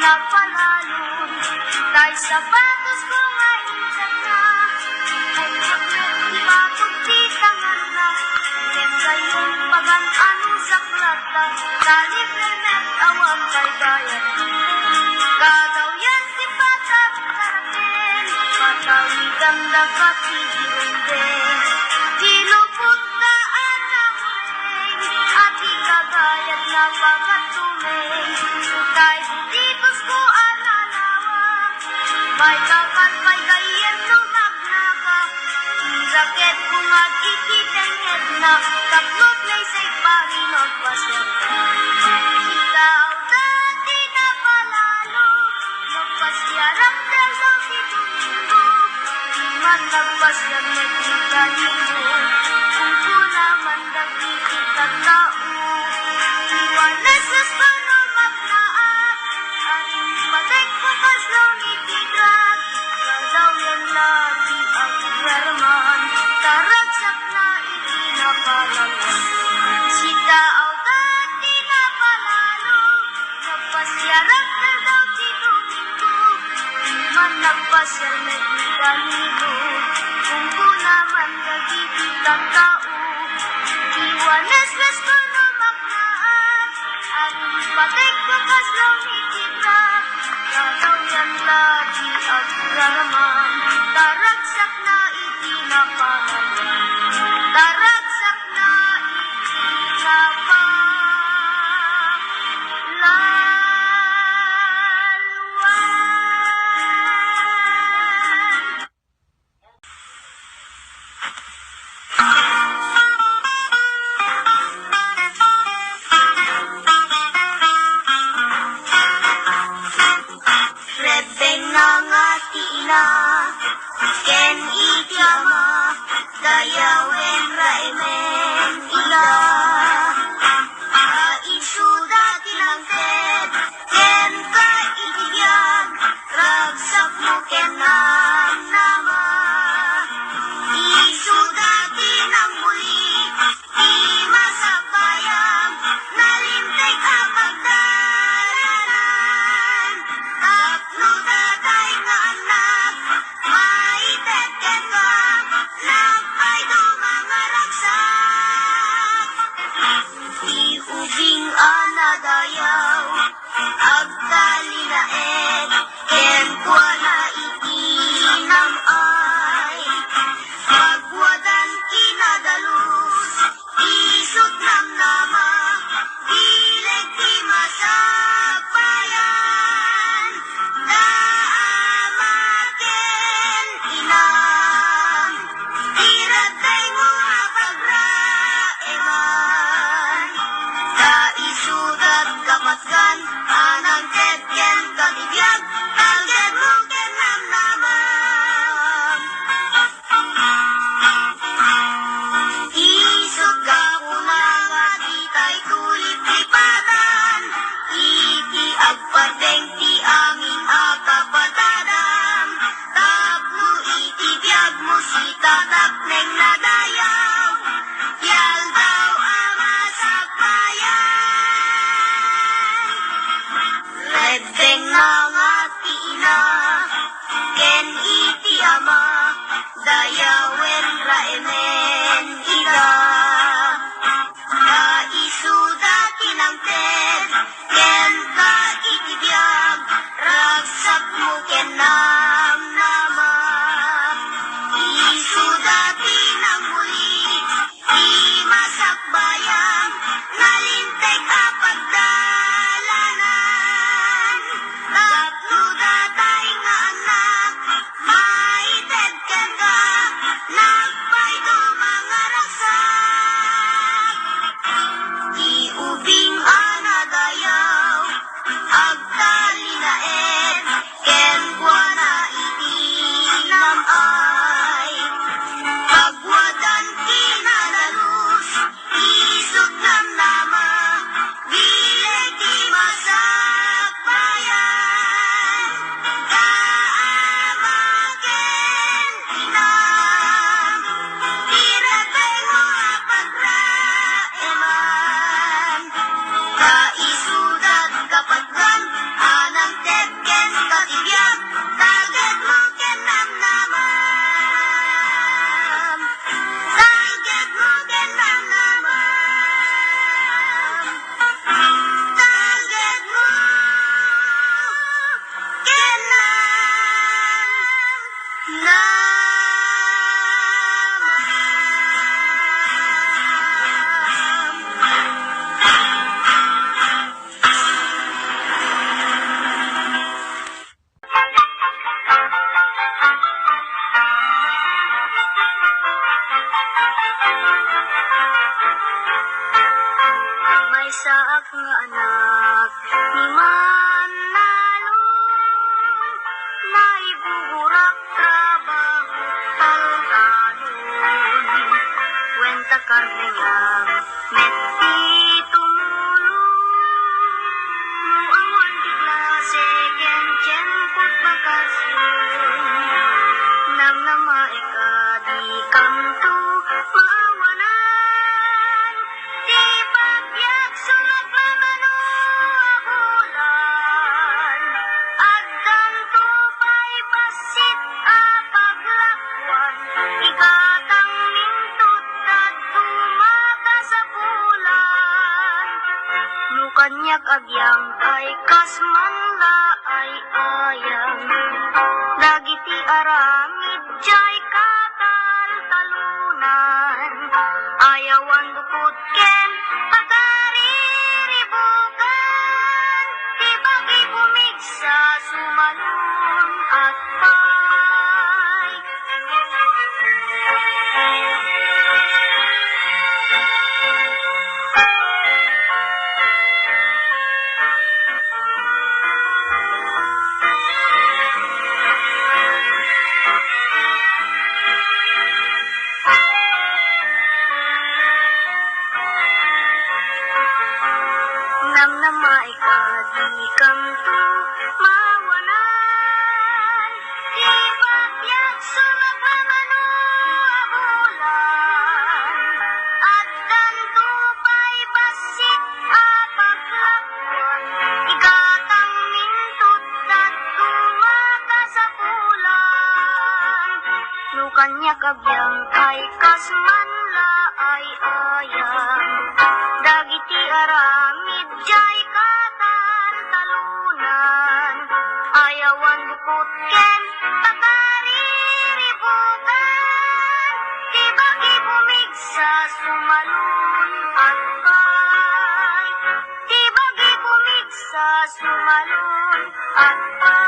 napalalon. Dahil sapatos ko mainsan na, ay hakmet ibatog di tangan na. Ket kayong pagan-ano sa klata, nalipremet awang kay gayat. Kagaw yan si Patap Karaten, patawigan na kapigirin din. Dilupot na anang ring, at ikagayat na pagkatumeng. Kay butitos ko analawa, may kapal may gayen nung magnaka. Raket ko nga ikitenghet na, taplot lay say pari magpasya. Ikaw dati na palalo, magpasyaram dalaw si Domingo. Di man nagpasyam na tigaligo, kung ko naman nagkikitag tao. Iwanas nas panumak na at, aring patek pakaslaw ni Tigrat. Kalaw yan lagi ang raraman, taragsak na itinapalawas. Si tao dati na palalo, nagpasyarap na daw si Domingo. Di man nagpasyal na tigaligo, kung ko naman nagkikitag tao. Iwanas nas panumak na at, aring patek pakaslaw ni Tigrat. Kalaw yan lagi ang raraman, taragsak na itinapalawas. Taragsak na itinapalawan. Rebeng na nga tina, ken ityama, dayawen raimen ila. Kaisuda tinangted, ken ka itibiyag, ragsak mo ken nama. Isuda tinang muli, di masapayam, nalimtek apagdalanan. Tapno datay nga anak, maitet ken ka, napay do mga ragsak. Iubing anadayaw, agdalinaed, ken kwa na itinam ay. Pagwadan kinadalus, isut nam nama, dileg di masapayan. Daamaken inam, tiratay mo apagraeman. Kaisudat kapatgan, anang tetken katibiyag, talged mo ken namnamam. Isut ka kunanga ditay tulip lipatan, iti agpardeng ti aming akapatadam. Tapno iti biyag mo si tatak neng nadayaw, yal daw ama sa bayan. Rebeng na nga ti ina, ken iti ama, dayawen raimen ila. Kaisuda tinangted, ken ka itibiyag, ragsak mo ken namnama. Isuda tinang muli, di masakbayan, nalintek apagdalanan. Tapno datay nga anak, maited ken ka, nagpay do mga ragsak. May saak nga anak ni Manalo na ibuhurak trabaho taldanon. Kwenta karne nga metti tumulong no awan di klase ken tiyempot bakasyon. Nang namaika di kamto maawanan di pagyak sunod mamano ahulan. Agdan tupay basit apaglakwan igatang mintot at tumaka sa bulan. No kanyak agyang ay kasmanla ay ayang dagiti aramid jay kataltalunan. Ayawan dukot ken pagkariribukan di bagi bumigsa sumalun at pay. Nang namaika di kamto mawanan di pagyak sunod mamano ahulan. At danto pa'y basit apaglakwan igatang mintot at tumaka sa bulan. No kanyak agyang ay kasmanla ay ayang dagiti aramid jay kataltalunan. Ayawan dukot ken pagkariribukan di bagi bumigsa sumalun at pay. Di bagi bumigsa sumalun at pay.